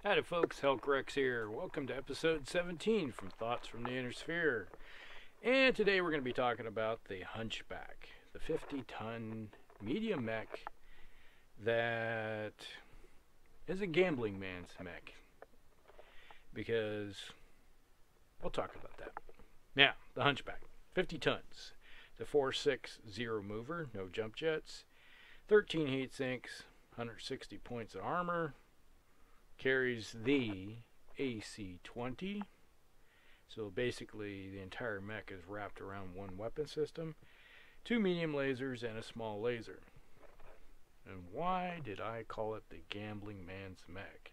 Howdy folks, Helcrex here. Welcome to episode 17 from Thoughts from the Inner Sphere. And today we're going to be talking about the Hunchback, the 50-ton medium mech that is a gambling man's mech. Because we'll talk about that. Now, the Hunchback, 50 tons. The 4.6 mover, no jump jets, 13 heat sinks, 160 points of armor. Carries the AC-20, so basically the entire mech is wrapped around one weapon system, 2 medium lasers and a small laser. And why did I call it the gambling man's mech?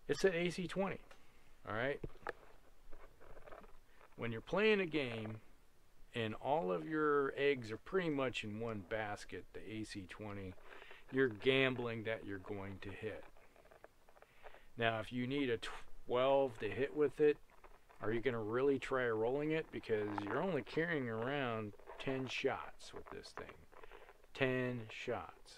It's an AC-20, alright? When you're playing a game and all of your eggs are pretty much in one basket, the AC-20, you're gambling that you're going to hit. Now, if you need a 12 to hit with it, are you going to really try rolling it? Because you're only carrying around 10 shots with this thing. 10 shots.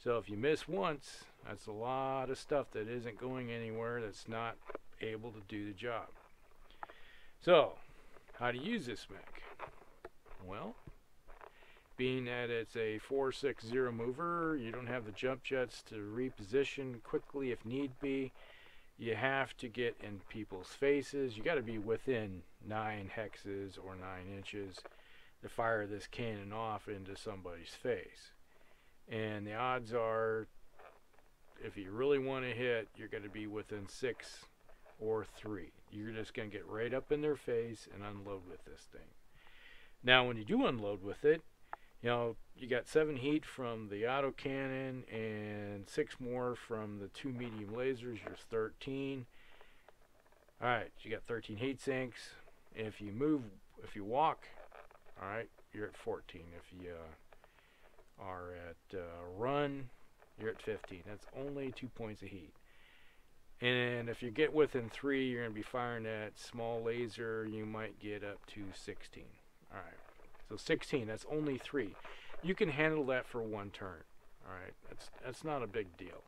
So if you miss once, that's a lot of stuff that isn't going anywhere, that's not able to do the job. So, how to use this mech? Well, being that it's a 4.6 mover, you don't have the jump jets to reposition quickly if need be. You have to get in people's faces. You got to be within 9 hexes or 9 inches to fire this cannon off into somebody's face. And the odds are, if you really want to hit, you're going to be within 6 or 3. You're just going to get right up in their face and unload with this thing. Now, when you do unload with it, you know, you got 7 heat from the autocannon and 6 more from the 2 medium lasers. You're 13. Alright, you got 13 heat sinks. If you walk, alright, you're at 14. If you are at run, you're at 15. That's only 2 points of heat. And if you get within 3, you're going to be firing that small laser. You might get up to 16. Alright. So 16, that's only 3. You can handle that for 1 turn. Alright, that's not a big deal.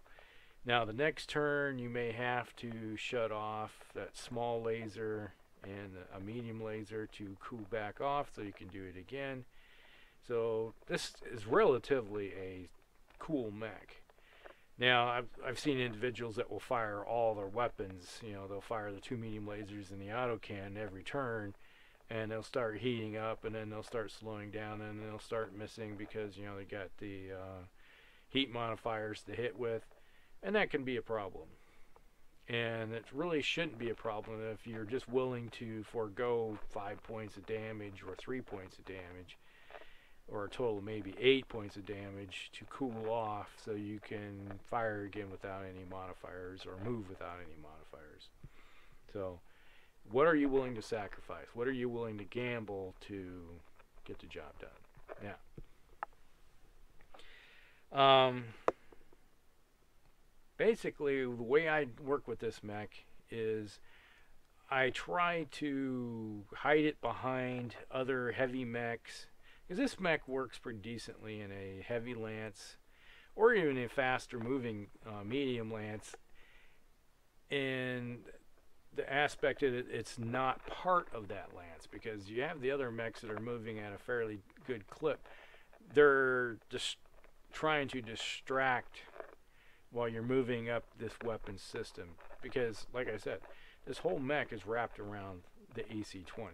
Now the next turn you may have to shut off that small laser and a medium laser to cool back off so you can do it again. So this is relatively a cool mech. Now I've seen individuals that will fire all their weapons. You know, they'll fire the 2 medium lasers and the autocannon every turn. And they'll start heating up, and then they'll start slowing down, and they'll start missing because, you know, they got the heat modifiers to hit with, and that can be a problem. And it really shouldn't be a problem if you're just willing to forego 5 points of damage or 3 points of damage, or a total of maybe 8 points of damage to cool off so you can fire again without any modifiers or move without any modifiers. So what are you willing to sacrifice? What are you willing to gamble to get the job done? Now, basically, the way I work with this mech is I try to hide it behind other heavy mechs, because this mech works pretty decently in a heavy lance or even a faster moving medium lance. And the aspect of it, it's not part of that lance, because you have the other mechs that are moving at a fairly good clip. They're just trying to distract while you're moving up this weapon system, because like I said, this whole mech is wrapped around the AC-20.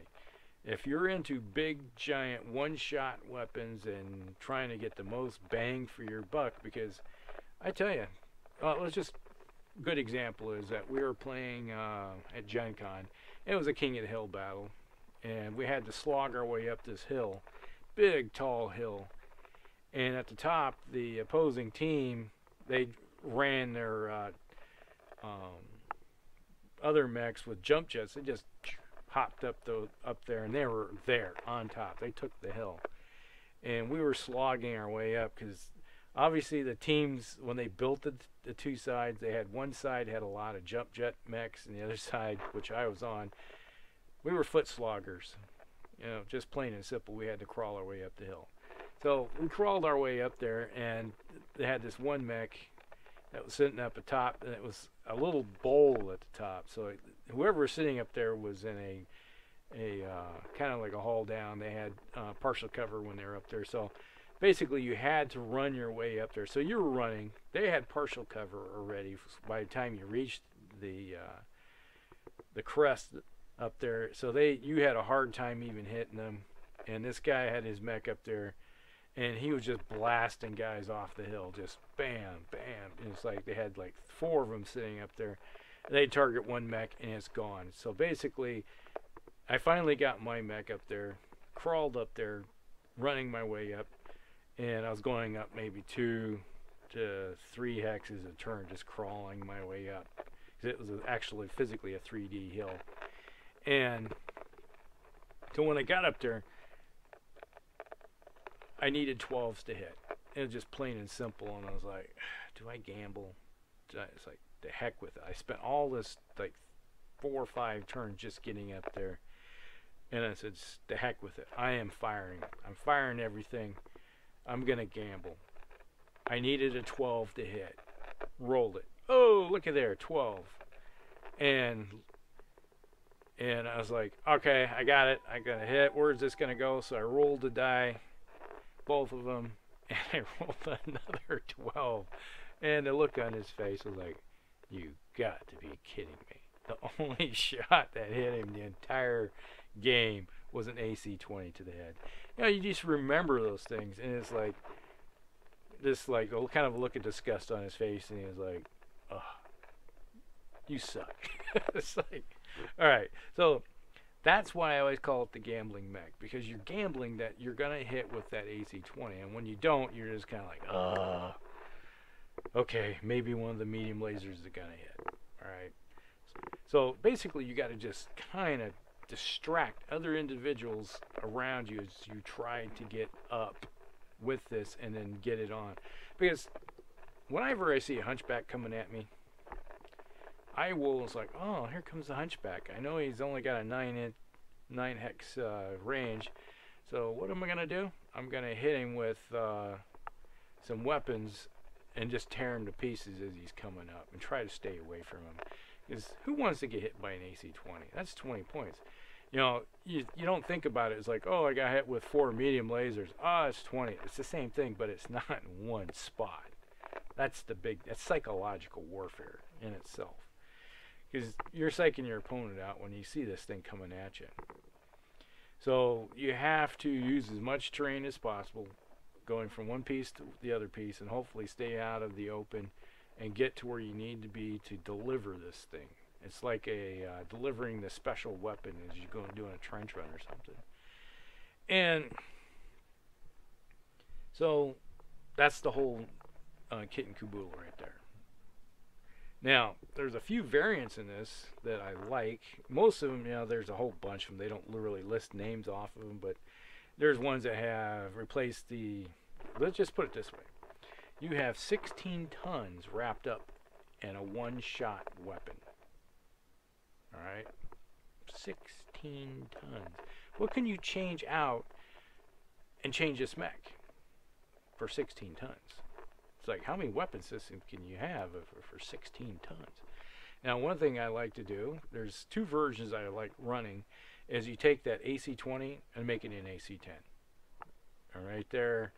If you're into big giant one-shot weapons and trying to get the most bang for your buck, because I tell you, let's just good example is that we were playing at Gen Con. It was a King of the Hill battle, and we had to slog our way up this hill, big tall hill, and at the top the opposing team, they ran their other mechs with jump jets. They just hopped up there, and they were there on top. They took the hill, and we were slogging our way up, because obviously the teams, when they built the 2 sides, they had one side had a lot of jump jet mechs, and the other side, which I was on, we were foot sloggers. You know, just plain and simple, we had to crawl our way up the hill. So we crawled our way up there, and they had this one mech, that was sitting up atop, and it was a little bowl at the top. So whoever was sitting up there was in a kind of like a haul down. They had partial cover when they were up there. So basically you had to run your way up there. So you were running. They had partial cover already by the time you reached the crest up there. So you had a hard time even hitting them. And this guy had his mech up there, and he was just blasting guys off the hill, just bam, bam. And it's like they had like 4 of them sitting up there. They target one mech, and it's gone. So basically, I finally got my mech up there, crawled up there, running my way up, and I was going up maybe 2 to 3 hexes a turn, just crawling my way up. It was actually physically a 3D hill. And so when I got up there, I needed 12s to hit. It was just plain and simple, and I was like, do I gamble? It's like, the heck with it. I spent all this, like, 4 or 5 turns just getting up there. And I said, the heck with it. I am firing. I'm firing everything. I'm going to gamble. I needed a 12 to hit. Rolled it. Oh, look at there, 12. And I was like, okay, I got it. I got a hit. Where's this going to go? So I rolled the die, both of them, and I rolled another 12. And the look on his face was like, you got to be kidding me. The only shot that hit him the entire game was an AC-20 to the head. You know, you just remember those things, and it's like this, like, kind of look of disgust on his face, and he was like, "Oh, you suck." It's like, all right, so that's why I always call it the gambling mech, because you're gambling that you're gonna hit with that AC-20, and when you don't, you're just kind of like, okay, maybe one of the medium lasers is gonna hit. All right. So basically, you got to just kind of distract other individuals around you as you try to get up with this and then get it on. Because whenever I see a Hunchback coming at me, I will, it's like, oh, here comes the Hunchback. I know he's only got a 9 hex range. So what am I going to do? I'm going to hit him with some weapons and just tear him to pieces as he's coming up and try to stay away from him. Because who wants to get hit by an AC-20? That's 20 points. You know, you don't think about it as like, oh, I got hit with 4 medium lasers. Ah, it's 20. It's the same thing, but it's not in one spot. That's psychological warfare in itself. Because you're psyching your opponent out when you see this thing coming at you. So you have to use as much terrain as possible, going from one piece to the other piece, and hopefully stay out of the open and get to where you need to be to deliver this thing. It's like delivering the special weapon as you're going doing a trench run or something. And so that's the whole kit and caboodle right there. Now, there's a few variants in this that I like. Most of them, you know, there's a whole bunch of them. They don't really list names off of them, but there's ones that have replaced the, let's just put it this way. You have 16 tons wrapped up in a one-shot weapon. All right? 16 tons. What can you change out and change this mech for 16 tons? It's like, how many weapon systems can you have for 16 tons? Now, one thing I like to do, there's 2 versions I like running, is you take that AC-20 and make it an AC-10. All right, there.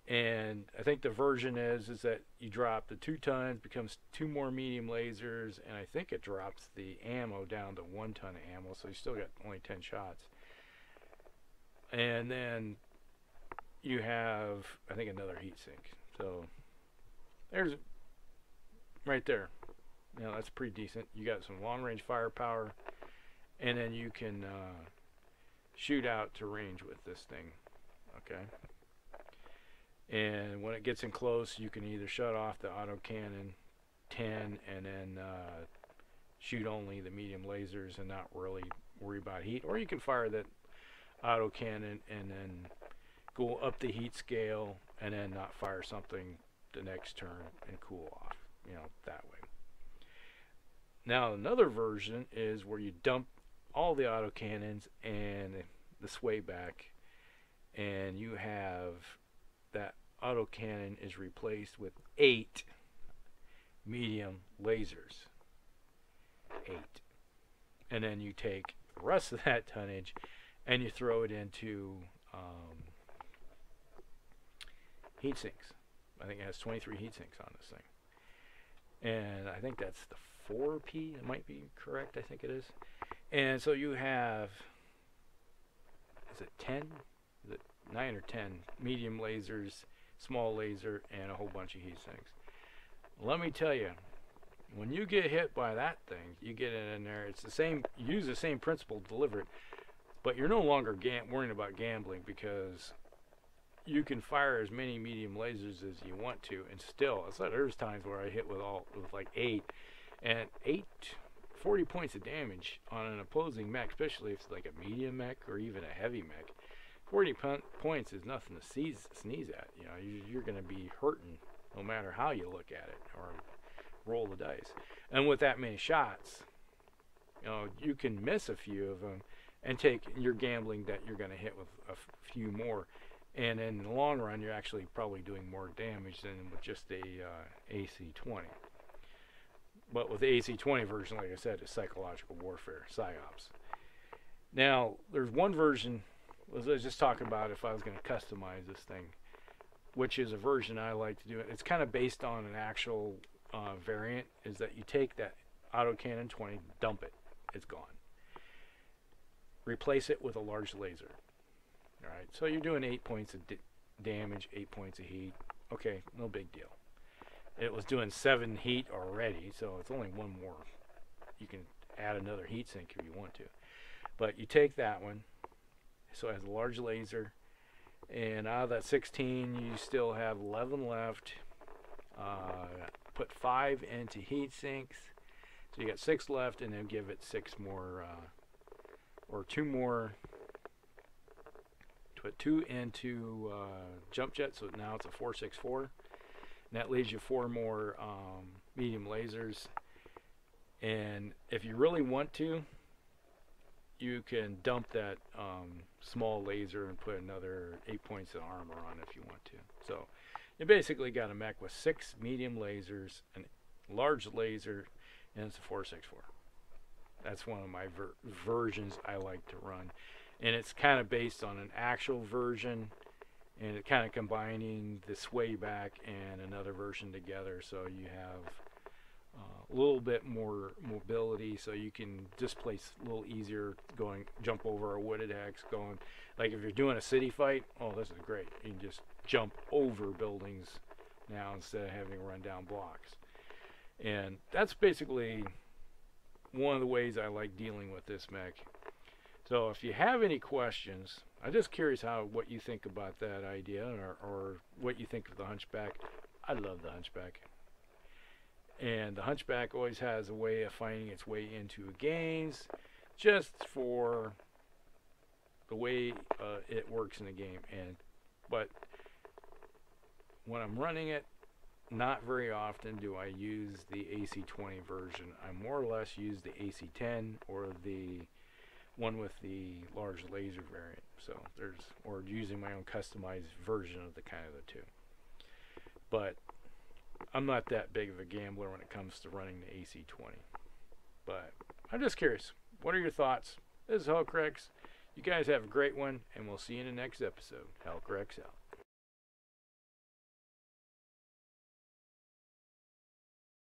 And I think the version is that you drop the 2 tons, becomes 2 more medium lasers, and I think it drops the ammo down to 1 ton of ammo, so you still got only 10 shots. And then you have, I think, another heat sink. So there's, right there. You know, that's pretty decent. You got some long-range firepower, and then you can shoot out to range with this thing. Okay. And when it gets in close, you can either shut off the autocannon 10 and then shoot only the medium lasers and not really worry about heat. Or you can fire that autocannon and then go up the heat scale and then not fire something the next turn and cool off, you know, that way. Now another version is where you dump all the autocannons and the sway back, and you have that autocannon is replaced with 8 medium lasers. 8. And then you take the rest of that tonnage and you throw it into heat sinks. I think it has 23 heat sinks on this thing. And I think that's the 4P. It might be correct. I think it is. And so you have, is it 10? Is it 9 or 10 medium lasers, small laser, and a whole bunch of heat sinks. Let me tell you, when you get hit by that thing, you get it in there. It's the same. You use the same principle to deliver it, but you're no longer worrying about gambling, because you can fire as many medium lasers as you want to, and still, it's like there's times where I hit with like 8, and 40 points of damage on an opposing mech, especially if it's like a medium mech or even a heavy mech. 40 points is nothing to sneeze at. You know, you're going to be hurting no matter how you look at it or roll the dice. And with that many shots, you know, you can miss a few of them and take your gambling that you're going to hit with a few more. And in the long run, you're actually probably doing more damage than with just a AC-20. But with the AC-20 version, like I said, it's psychological warfare, psyops. Now, there's one version, let's just talk about if I was going to customize this thing, which is a version I like to do. It's kind of based on an actual variant, is that you take that autocannon 20, dump it, it's gone. Replace it with a large laser. Alright, so you're doing 8 points of damage, 8 points of heat. Okay, no big deal. It was doing 7 heat already, so it's only one more. You can add another heat sink if you want to. But you take that one, so it has a large laser, and out of that 16, you still have 11 left. Put 5 into heat sinks, so you got 6 left, and then give it 6 more, or 2 more. Put 2 into jump jet, so now it's a 464. And that leaves you 4 more medium lasers. And if you really want to, you can dump that small laser and put another 8 points of armor on if you want to. So you basically got a mech with 6 medium lasers, a large laser, and it's a 464. That's one of my versions I like to run. And it's kind of based on an actual version, and it kind of combining the sway back and another version together, so you have a little bit more mobility, so you can displace a little easier, jump over a wooded hex, going like if you're doing a city fight. Oh, this is great. You can just jump over buildings now instead of having to run down blocks. And that's basically one of the ways I like dealing with this mech. So if you have any questions, I'm just curious what you think about that idea, or what you think of the Hunchback. I love the Hunchback. And the Hunchback always has a way of finding its way into games, just for the way it works in the game. But when I'm running it, not very often do I use the AC-20 version. I more or less use the AC-10 or the one with the large laser variant. So or using my own customized version of the kind of the two. But I'm not that big of a gambler when it comes to running the AC-20. But I'm just curious. What are your thoughts? This is Hulkrex. You guys have a great one, and we'll see you in the next episode. Hulkrex out.